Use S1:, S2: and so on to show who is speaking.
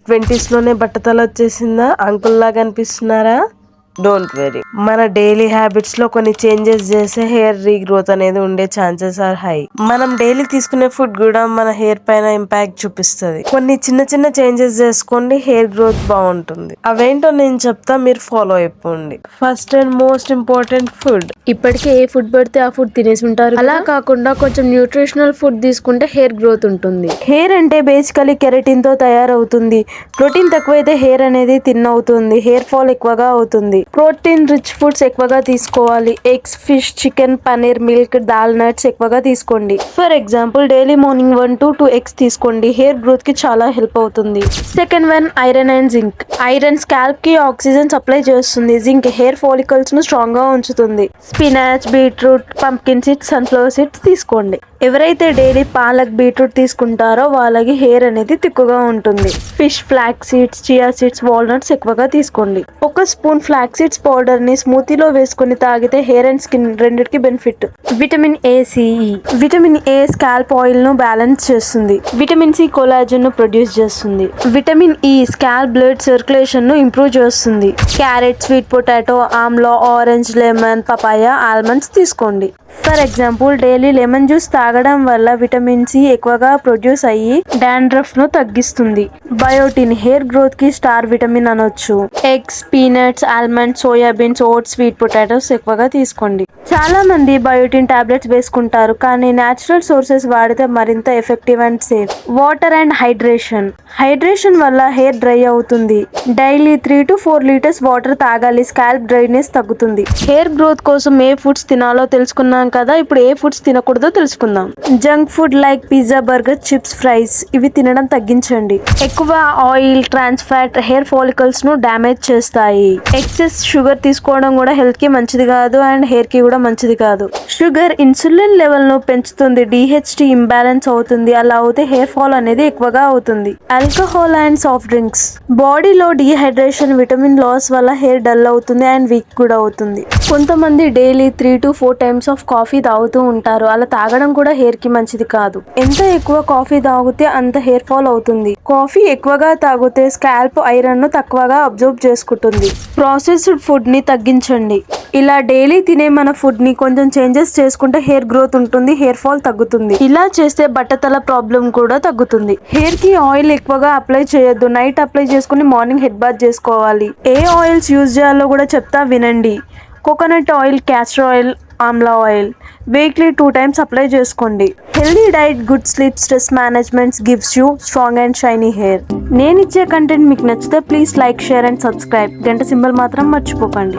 S1: 20s లోనే బట్టతల వచ్చేసిందా? అంకుల్ లాగా అనిపిస్తున్నారా? డోంట్ వెరీ, మన డైలీ హ్యాబిట్స్ లో కొన్ని చేంజెస్ చేస్తే హెయిర్ రీగ్రోత్ అనేది ఉండే ఛాన్సెస్ ఆర్ హై. మనం డైలీ తీసుకునే ఫుడ్ కూడా మన హెయిర్ పైన ఇంపాక్ట్ చూపిస్తుంది. కొన్ని చిన్న చిన్న చేంజెస్ చేసుకోండి, హెయిర్ గ్రోత్ బాగుంటుంది. అవేంటో నేను చెప్తా, మీరు ఫాలో అయిపోండి. First and most important food.
S2: ఇప్పటికే ఏ ఫుడ్ పడితే ఆ ఫుడ్ తినేసి ఉంటారు. అలా కాకుండా కొంచెం న్యూట్రిషనల్ ఫుడ్ తీసుకుంటే హెయిర్ గ్రోత్ ఉంటుంది.
S3: హెయిర్ అంటే బేసికలీ కెరటిన్ తో తయారవుతుంది. ప్రోటీన్ తక్కువైతే హెయిర్ అనేది థిన్ అవుతుంది, హెయిర్ ఫాల్ ఎక్కువగా అవుతుంది. ప్రోటీన్ రిచ్ ఫుడ్స్ ఎక్కువగా తీసుకోవాలి. Eggs, fish, chicken, paneer, milk, dal, nuts ఎక్కువగా తీసుకోండి. For example daily morning 1 to 2 eggs తీసుకోండి. హెయిర్ గ్రోత్ కి చాలా హెల్ప్ అవుతుంది. Second one, iron and zinc. Iron scalp కి ఆక్సిజన్ సప్లై చేస్తుంది. జింక్ హెయిర్ ఫాలికల్స్ ను స్ట్రాంగ్ గా ఉంచుతుంది. Spinach, beetroot, pumpkin seeds, sunflower seeds తీసుకోండి. ఎవరైతే డైలీ పాలక్, బీట్రూట్ తీసుకుంటారో వాళ్ళకి హెయిర్ అనేది తిక్కుగా ఉంటుంది. Fish, flax seeds, chia seeds, walnuts ఎక్కువగా తీసుకోండి. ఒక స్పూన్ ఫ్లాక్స్ సీడ్స్ పౌడర్ ని స్మూతీలో వేసుకుని తాగితే హెయిర్ అండ్ స్కిన్ రెండిటికి benefit. Vitamin A, C E. Vitamin A scalp oil ను బ్యాలెన్స్ చేస్తుంది. విటమిన్ సి కొలాజన్ ను ప్రొడ్యూస్ చేస్తుంది. Vitamin E scalp blood circulation ను ఇంప్రూవ్ చేస్తుంది. Carrot, sweet potato, amla, orange, lemon, papaya, almonds తీసుకోండి. For example daily lemon juice తాగడం వల్ల vitamin C ఎక్కువగా ప్రొడ్యూస్ అయ్యి డాండ్రఫ్ ను తగ్గిస్తుంది. బయోటిన్ హెయిర్ గ్రోత్ కి స్టార్ విటమిన్ అనొచ్చు. Eggs, peanuts, almonds, soybeans, oats, sweet potatoes ఎక్కువగా తీసుకోండి. చాలా మంది బయోటిన్ టాబ్లెట్స్ వేసుకుంటారు, కానీ న్యాచురల్ సోర్సెస్ వాడితే మరింత effective and safe. Water and hydration. Hydration వల్ల హెయిర్ డ్రై అవుతుంది. డైలీ 3 to 4 లీటర్స్ వాటర్ తాగాలి. స్కాల్ప్ డ్రైనెస్ తగ్గుతుంది. హెయిర్ గ్రోత్ కోసం ఏ ఫుడ్స్ తినాలో తెలుసుకున్నాం కదా, ఇప్పుడు ఏ ఫుడ్స్ తినకూడదో తెలుసుకుందాం. Junk food like pizza, burger, chips, fries ఇవి తినడం తగ్గించండి. ఎక్కువ oil, trans fat hair follicles ను డ్యామేజ్ చేస్తాయి. ఎక్సెస్ షుగర్ తీసుకోవడం కూడా హెల్త్ కి మంచిది కాదు అండ్ హెయిర్ కి కూడా మంచిది కాదు. షుగర్ ఇన్సులిన్ లెవెల్ ను పెంచుతుంది. డిహెచ్టి ఇంబ్యాలెన్స్ అవుతుంది. అలా అవుతే హెయిర్ ఫాల్ అనేది ఎక్కువగా అవుతుంది. Alcohol and soft drinks. బాడీలో డీహైడ్రేషన్, విటమిన్ లాస్ వల్ల హెయిర్ డల్ అవుతుంది అండ్ వీక్ కూడా అవుతుంది. కొంతమంది daily 3 to 4 times of coffee తాగుతూ ఉంటారు. అలా తాగడం కూడా హెయిర్ కి మంచిది కాదు. ఎంత ఎక్కువ కాఫీ తాగితే అంత హెయిర్ ఫాల్ అవుతుంది. కాఫీ ఎక్కువగా తాగితే స్కాల్ప్ ఐరన్ ను తక్కువగా అబ్జర్వ్ చేసుకుంటుంది. ప్రాసెస్డ్ ఫుడ్ ని తగ్గించండి. ఇలా డైలీ తినే మన ఫుడ్ ని కొంచెం చేంజెస్ చేసుకుంటే హెయిర్ గ్రోత్ ఉంటుంది, హెయిర్ ఫాల్ తగ్గుతుంది. ఇలా చేస్తే బట్టతల ప్రాబ్లం కూడా తగ్గుతుంది. హెయిర్ కి ఆయిల్ ఎక్కువగా అప్లై చేయొద్దు. నైట్ అప్లై చేసుకుని మార్నింగ్ హెడ్ బాత్ చేసుకోవాలి. ఏ ఆయిల్స్ యూజ్ చేయాలో కూడా చెప్తా వినండి. Coconut oil, castor oil, amla oil weekly 2 times apply చేసుకోండి. Healthy diet, good sleep, stress management gives you strong and shiny hair. నేను ఇచ్చే కంటెంట్ మీకు నచ్చితే please like, share and subscribe. గంట సింబల్ మాత్రం మర్చిపోకండి.